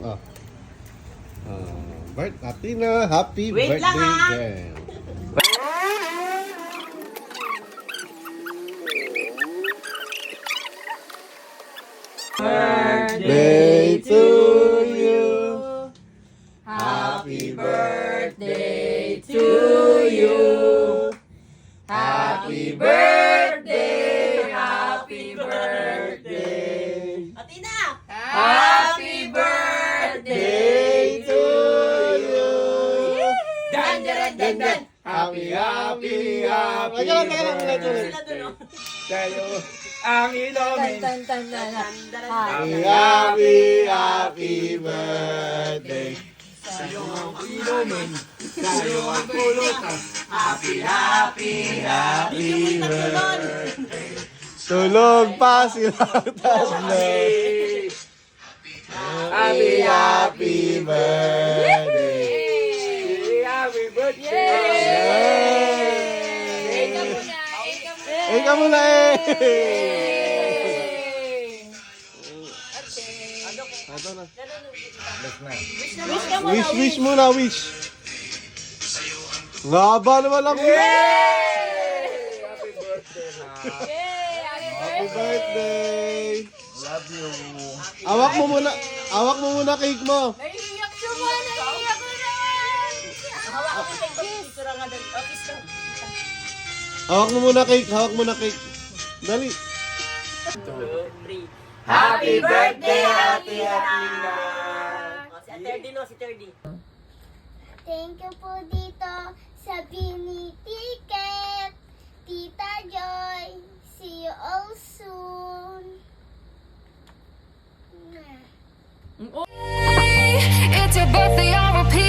Oh. Bart, Athena, happy Wait birthday. lang, ha? Girl. Birthday to you. Happy birthday to you. Happy birthday, happy birthday. Athena! Happy birthday to you. Dan, dan, dan, dan. Happy, happy, happy Teka lang. Sila dun, oh. Tayo ang inumin. Happy, happy, happy birthday. Tayo ang inumin. Tayo ang pulutan. Happy, happy, happy birthday. Tulog pa silang tatlo. Happy, Happy birthday. happy birthday. Ikaw muna eh. Ito na. Wish muna, wish. Ngaba naman lang. Happy birthday na. Happy birthday. Love you. Awak mo muna cake mo. Naiiyak siya mo, naiiyak ko naman. Hawak ako kay picture nga dun. Office ka. Hawak mo muna cake. Dali. 3. Happy birthday, Athena! Si Aterdino, si Terdy. Thank you po dito sa Bini Ticket. Tita Joy, see you all soon. It's your birthday, I'll repeat.